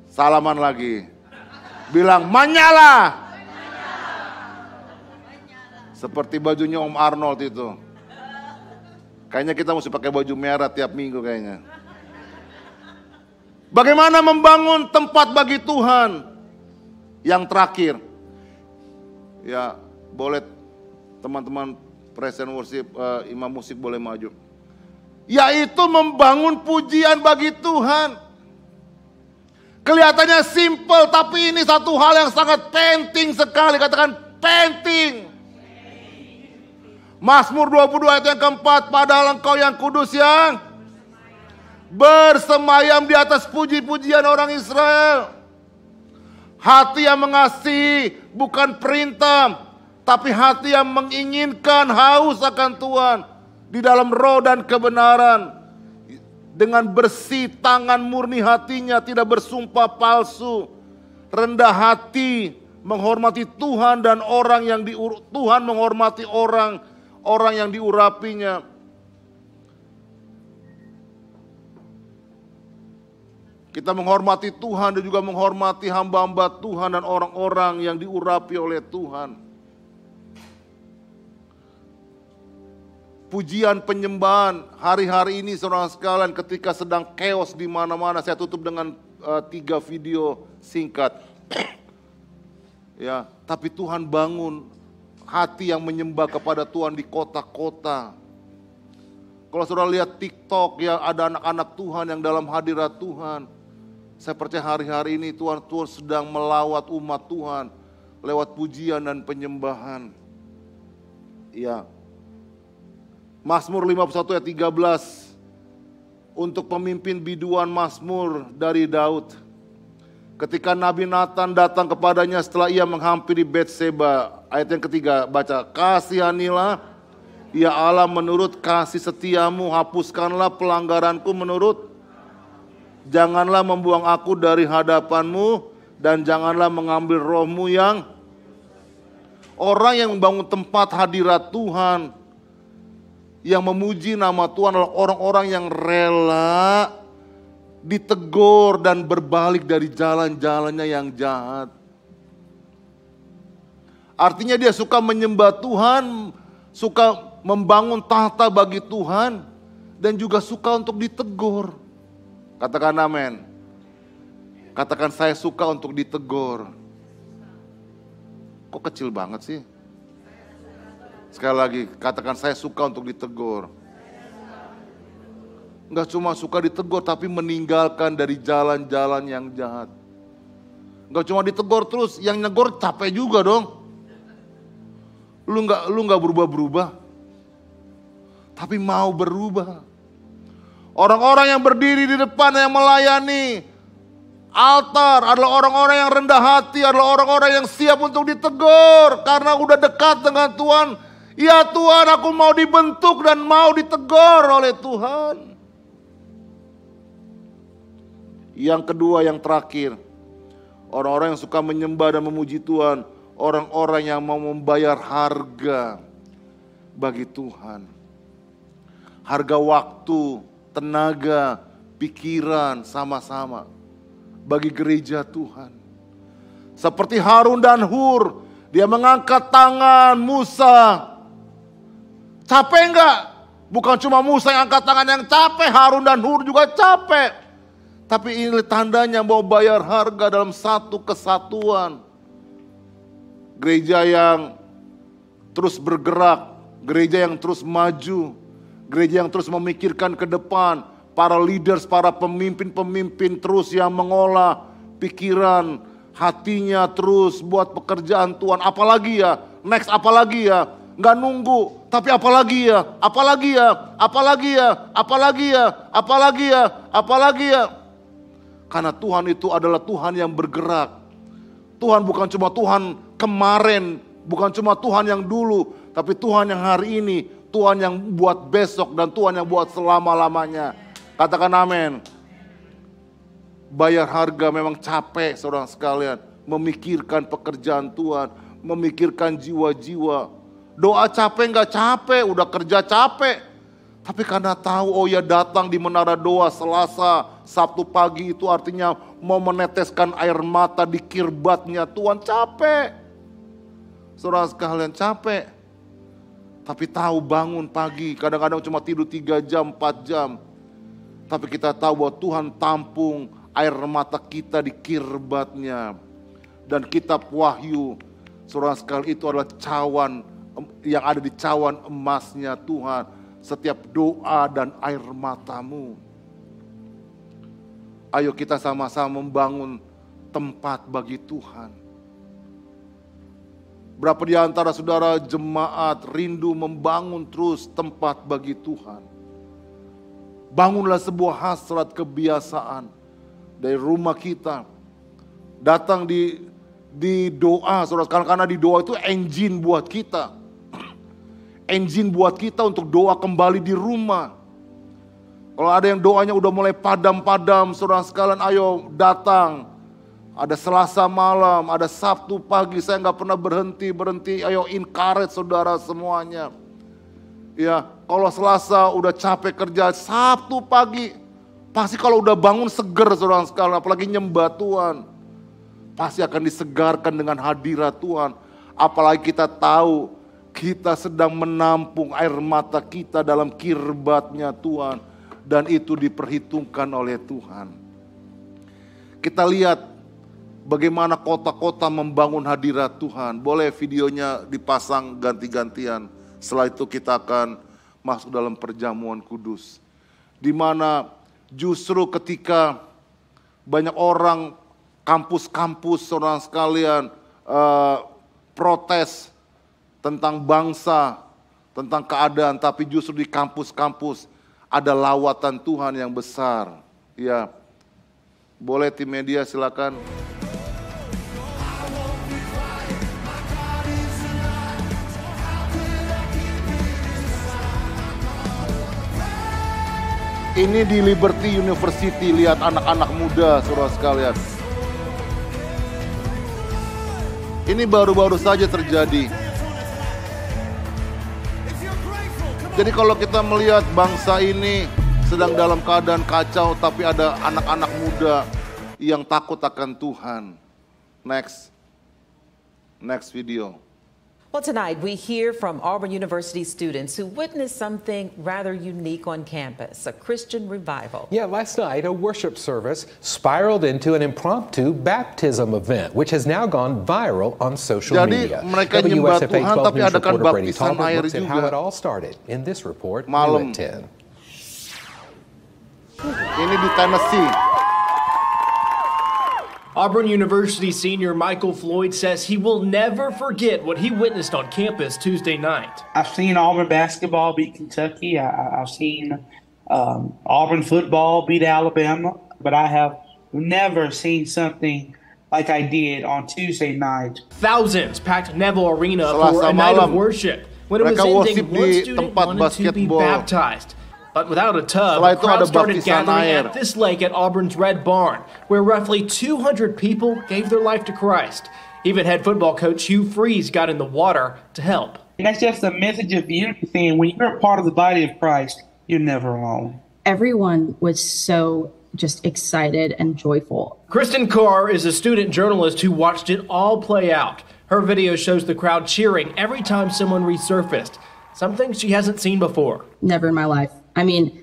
Salaman lagi. Bilang menyala. Seperti bajunya Om Arnold itu. Kayaknya kita mesti pakai baju merah tiap minggu kayaknya. Bagaimana membangun tempat bagi Tuhan? Yang terakhir, ya boleh teman-teman Praise and worship, imam musik boleh maju. Yaitu membangun pujian bagi Tuhan. Kelihatannya simple, tapi ini satu hal yang sangat penting sekali. Katakan penting. Mazmur 22 ayat yang keempat, padahal engkau yang kudus yang bersemayam di atas puji-pujian orang Israel. Hati yang mengasihi bukan perintah, tapi hati yang menginginkan, haus akan Tuhan di dalam roh dan kebenaran. Dengan bersih tangan murni hatinya, tidak bersumpah palsu. Rendah hati, menghormati Tuhan dan orang yang Tuhan menghormati orang yang diurapinya. Kita menghormati Tuhan dan juga menghormati hamba-hamba Tuhan dan orang-orang yang diurapi oleh Tuhan. Pujian penyembahan hari-hari ini saudara sekalian ketika sedang chaos di mana-mana. Saya tutup dengan 3 video singkat. Ya, tapi Tuhan bangun hati yang menyembah kepada Tuhan di kota-kota. Kalau saudara lihat TikTok ya, ada anak-anak Tuhan yang dalam hadirat Tuhan. Saya percaya hari-hari ini Tuhan sedang melawat umat Tuhan lewat pujian dan penyembahan. Ya. Mazmur 51 ayat 13. Untuk pemimpin biduan Mazmur dari Daud. Ketika Nabi Nathan datang kepadanya setelah ia menghampiri Betseba. Ayat yang ketiga baca. Kasihanilah ya Allah menurut kasih setiamu. Hapuskanlah pelanggaranku menurut. Janganlah membuang aku dari hadapanmu. Dan janganlah mengambil rohmu yang. Orang yang membangun tempat hadirat Tuhan. Yang memuji nama Tuhan adalah orang-orang yang rela ditegur dan berbalik dari jalan-jalannya yang jahat. Artinya dia suka menyembah Tuhan, suka membangun tahta bagi Tuhan, dan juga suka untuk ditegur. Katakan amin. Katakan saya suka untuk ditegur. Kok kecil banget sih? Sekali lagi, katakan saya suka untuk ditegur. Enggak cuma suka ditegur, tapi meninggalkan dari jalan-jalan yang jahat. Enggak cuma ditegur terus, yang negor capek juga dong. Lu enggak berubah-berubah, tapi mau berubah. Orang-orang yang berdiri di depan yang melayani altar adalah orang-orang yang rendah hati, adalah orang-orang yang siap untuk ditegur karena udah dekat dengan Tuhan. Ya Tuhan, aku mau dibentuk dan mau ditegur oleh Tuhan. Yang kedua, yang terakhir, orang-orang yang suka menyembah dan memuji Tuhan, orang-orang yang mau membayar harga bagi Tuhan. Harga waktu, tenaga, pikiran sama-sama bagi gereja Tuhan. Seperti Harun dan Hur, dia mengangkat tangan Musa. Capek enggak? Bukan cuma Musa yang angkat tangan yang capek, Harun dan Hur juga capek. Tapi ini tandanya mau bayar harga dalam satu kesatuan. Gereja yang terus bergerak, gereja yang terus maju, gereja yang terus memikirkan ke depan. Para leaders, para pemimpin-pemimpin terus yang mengolah pikiran, hatinya terus buat pekerjaan Tuhan. Apalagi ya, next apalagi ya. Nggak nunggu, tapi apalagi ya, apalagi ya, apalagi ya, apalagi ya, apalagi ya, apalagi ya. Karena Tuhan itu adalah Tuhan yang bergerak. Tuhan bukan cuma Tuhan kemarin, bukan cuma Tuhan yang dulu, tapi Tuhan yang hari ini, Tuhan yang buat besok dan Tuhan yang buat selama-lamanya. Katakan amin. Bayar harga memang capek saudara sekalian, memikirkan pekerjaan Tuhan, memikirkan jiwa-jiwa. Doa capek nggak capek, udah kerja capek. Tapi karena tahu oh ya datang di menara doa Selasa, Sabtu pagi itu artinya mau meneteskan air mata di kirbatnya Tuhan, capek. Saudara sekalian capek. Tapi tahu bangun pagi, kadang-kadang cuma tidur 3 jam, 4 jam. Tapi kita tahu bahwa Tuhan tampung air mata kita di kirbatnya. Dan kitab Wahyu, saudara sekalian itu adalah cawan yang ada di cawan emasnya Tuhan, setiap doa dan air matamu. Ayo kita sama-sama membangun tempat bagi Tuhan. Berapa di antara saudara jemaat rindu membangun terus tempat bagi Tuhan? Bangunlah sebuah hasrat kebiasaan dari rumah kita. Datang di doa, saudara, karena di doa itu engine buat kita. Engine buat kita untuk doa kembali di rumah. Kalau ada yang doanya udah mulai padam-padam, saudara sekalian, ayo datang. Ada Selasa malam, ada Sabtu pagi, saya nggak pernah berhenti. Ayo encourage saudara semuanya. Ya, kalau Selasa udah capek kerja, Sabtu pagi, pasti kalau udah bangun seger saudara sekalian, apalagi nyembah Tuhan. Pasti akan disegarkan dengan hadirat Tuhan. Apalagi kita tahu kita sedang menampung air mata kita dalam kirbatnya Tuhan. Dan itu diperhitungkan oleh Tuhan. Kita lihat bagaimana kota-kota membangun hadirat Tuhan. Boleh videonya dipasang ganti-gantian. Setelah itu kita akan masuk dalam perjamuan kudus. Di mana justru ketika banyak orang kampus-kampus saudara sekalian protes tentang bangsa, tentang keadaan, tapi justru di kampus-kampus ada lawatan Tuhan yang besar. Ya, boleh tim media silakan. Ini di Liberty University, lihat anak-anak muda saudara sekalian. Ini baru-baru saja terjadi. Jadi kalau kita melihat bangsa ini sedang dalam keadaan kacau, tapi ada anak-anak muda yang takut akan Tuhan. Next video. Well, tonight we hear from Auburn University students who witnessed something rather unique on campus, a Christian revival. Yeah, last night a worship service spiraled into an impromptu baptism event, which has now gone viral on social media. WSFA 12 News reporter Brady Talbot looks at how it all started in this report malam. at 10. Ini di Tennessee. Auburn University senior Michael Floyd says he will never forget what he witnessed on campus Tuesday night. I've seen Auburn basketball beat Kentucky. I've seen Auburn football beat Alabama, but I have never seen something like I did on Tuesday night. Thousands packed Neville Arena for a night of worship. When it was ending, one student wanted to be baptized. But without a tub, crowds started gathering at this lake at Auburn's Red Barn, where roughly 200 people gave their life to Christ. Even head football coach Hugh Freeze got in the water to help. And that's just a message of unity, saying when you're a part of the body of Christ, you're never alone. Everyone was so just excited and joyful. Kristen Carr is a student journalist who watched it all play out. Her video shows the crowd cheering every time someone resurfaced, something she hasn't seen before. Never in my life. I mean,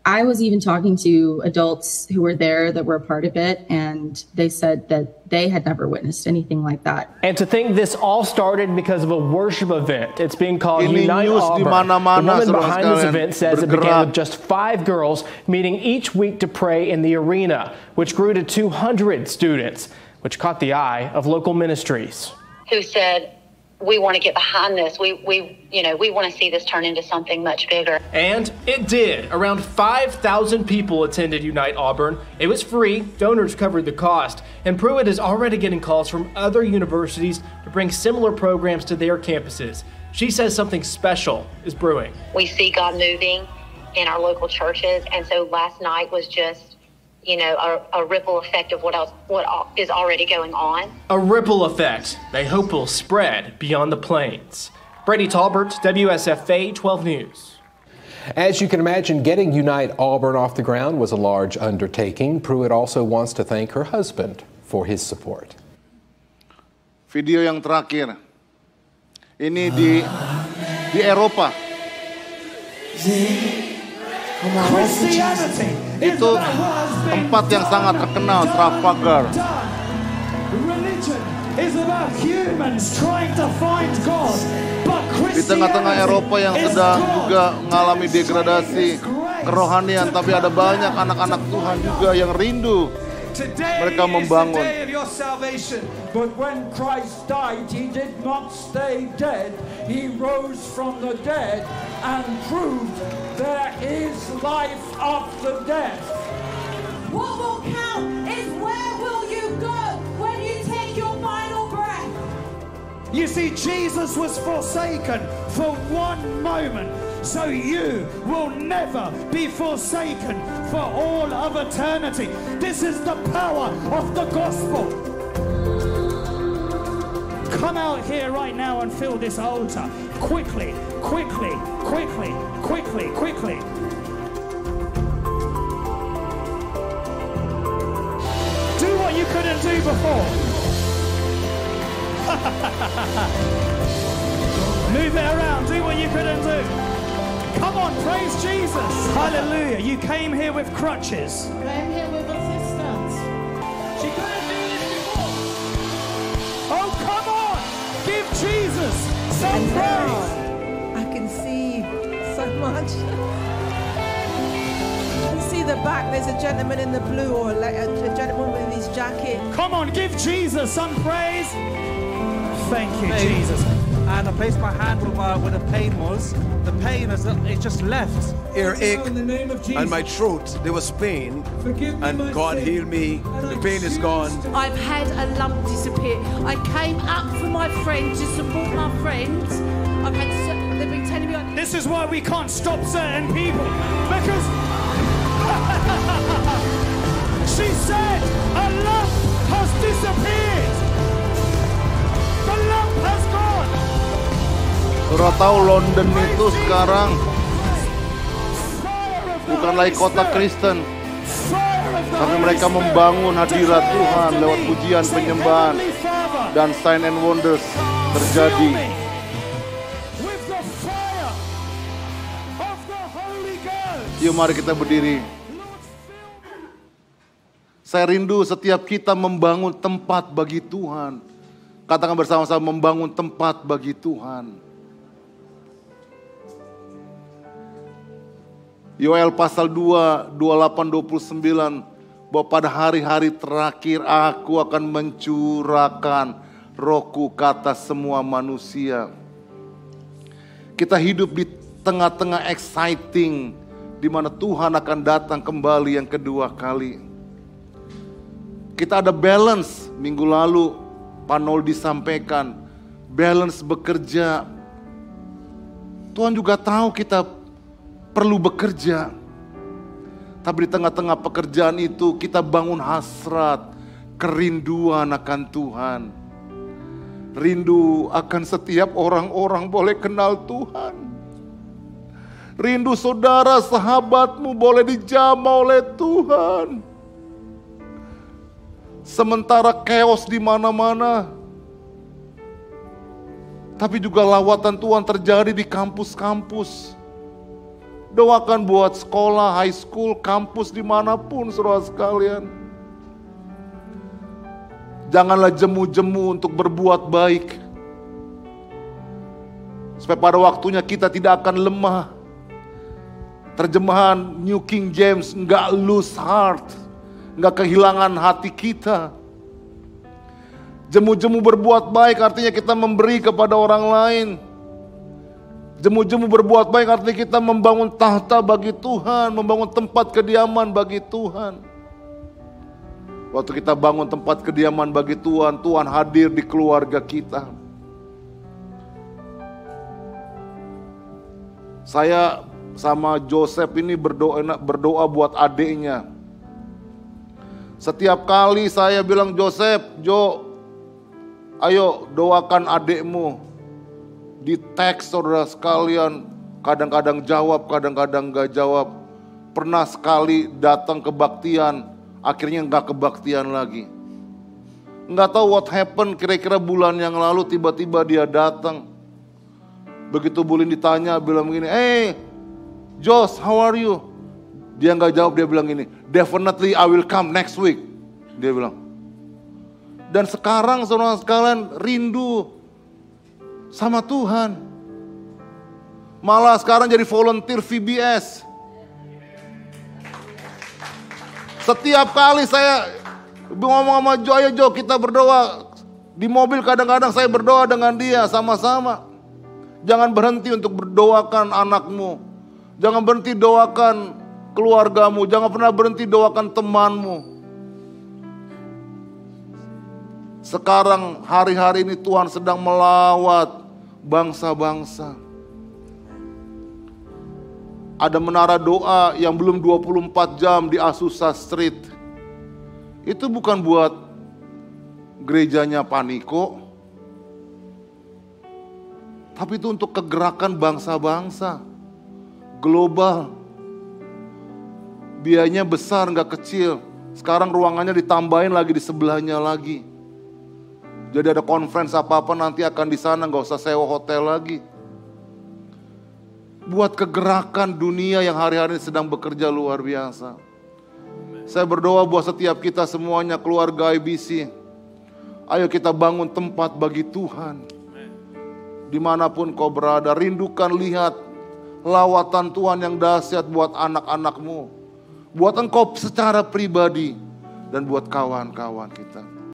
I was even talking to adults who were there that were a part of it, and they said that they had never witnessed anything like that. And to think this all started because of a worship event. It's being called Unite Auburn. The woman behind this event says it began with just 5 girls meeting each week to pray in the arena, which grew to 200 students, which caught the eye of local ministries. Who said, we want to get behind this. We want to see this turn into something much bigger. And it did. Around 5,000 people attended Unite Auburn. It was free. Donors covered the cost. And Pruitt is already getting calls from other universities to bring similar programs to their campuses. She says something special is brewing. We see God moving in our local churches. And so last night was just a ripple effect of what is already going on. A ripple effect they hope will spread beyond the plains. Brady Talbert, WSFA 12 News. As you can imagine, getting Unite Auburn off the ground was a large undertaking. Pruitt also wants to thank her husband for his support. Video yang terakhir. Ini di Eropa. Itu tempat yang sangat terkenal, Trafalgar. Religion is about humans trying to find God, but Di tengah-tengah Eropa yang sedang juga mengalami degradasi kerohanian, tapi ada banyak anak-anak Tuhan juga yang rindu. Mereka membangun. But when Christ died, he did not stay dead. He rose from the dead and proved there is life after death. What will count is where will you go when you take your final breath? You see, Jesus was forsaken for one moment, so you will never be forsaken for all of eternity. This is the power of the gospel. Come out here right now and fill this altar. Quickly, quickly, quickly, quickly, quickly. Do what you couldn't do before. Move it around, do what you couldn't do. Come on, praise Jesus. Hallelujah. You came here with crutches. Came here with assistance. She couldn't do this before. Oh, come on. Give Jesus some praise. I can see so much. I can see the back. There's a gentleman in the blue, or like a gentleman with his jacket. Come on, give Jesus some praise. Thank you, Jesus. And I placed my hand where the pain was. The pain is it just left. Earache and my throat, there was pain, and God healed me. The pain is gone. I've had a lump disappear. I came up for my friends to support my friends. They've been telling me. This is why we can't stop certain people, because she said a lump has disappeared. The lump has gone. Saudara tahu London itu sekarang bukan lagi kota Kristen, tapi mereka membangun hadirat Tuhan lewat pujian, penyembahan, dan sign and wonders terjadi. Yuk mari kita berdiri. Saya rindu setiap kita membangun tempat bagi Tuhan. Katakan bersama-sama, membangun tempat bagi Tuhan. Yoel pasal 2, 28, 29. Bahwa pada hari-hari terakhir aku akan mencurahkan rohku ke atas semua manusia. Kita hidup di tengah-tengah exciting, di mana Tuhan akan datang kembali yang kedua kali. Kita ada balance, minggu lalu Pak Nol disampaikan, balance bekerja. Tuhan juga tahu kita perlu bekerja. Tapi di tengah-tengah pekerjaan itu kita bangun hasrat, kerinduan akan Tuhan. Rindu akan setiap orang-orang boleh kenal Tuhan. Rindu saudara, sahabatmu boleh dijamah oleh Tuhan. Sementara chaos di mana-mana, tapi juga lawatan Tuhan terjadi di kampus-kampus. Doakan buat sekolah, high school, kampus dimanapun saudara sekalian. Janganlah jemu-jemu untuk berbuat baik. Supaya pada waktunya kita tidak akan lemah. Terjemahan New King James, enggak lose heart. Enggak kehilangan hati kita. Jemu-jemu berbuat baik artinya kita memberi kepada orang lain. Jemu-jemu berbuat baik artinya kita membangun tahta bagi Tuhan, membangun tempat kediaman bagi Tuhan. Waktu kita bangun tempat kediaman bagi Tuhan, Tuhan hadir di keluarga kita. Saya sama Joseph ini berdoa buat adiknya. Setiap kali saya bilang, Joseph, ayo doakan adikmu. Di teks saudara sekalian, kadang-kadang jawab, kadang-kadang gak jawab. Pernah sekali datang kebaktian, akhirnya gak kebaktian lagi. Gak tahu what happened, kira-kira bulan yang lalu tiba-tiba dia datang. Begitu Bulin ditanya, bilang begini, hey Jos, how are you? Dia gak jawab, dia bilang gini, definitely I will come next week. Dia bilang. Dan sekarang saudara sekalian rindu sama Tuhan. Malah sekarang jadi volunteer VBS. Setiap kali saya ngomong sama Jo, ayo Jo kita berdoa. Di mobil kadang-kadang saya berdoa dengan dia sama-sama. Jangan berhenti untuk berdoakan anakmu. Jangan berhenti doakan keluargamu. Jangan pernah berhenti doakan temanmu. Sekarang hari-hari ini Tuhan sedang melawat bangsa-bangsa. Ada menara doa yang belum 24 jam di Azusa Street. Itu bukan buat gerejanya Paniko. Tapi itu untuk kegerakan bangsa-bangsa. Global. Biayanya besar gak kecil. Sekarang ruangannya ditambahin lagi di sebelahnya lagi. Jadi ada conference apa-apa nanti akan di sana, gak usah sewa hotel lagi. Buat kegerakan dunia yang hari-hari sedang bekerja luar biasa. Saya berdoa buat setiap kita semuanya, keluarga IBC. Ayo kita bangun tempat bagi Tuhan. Dimanapun kau berada, rindukan lihat lawatan Tuhan yang dahsyat buat anak-anakmu. Buat engkau secara pribadi dan buat kawan-kawan kita.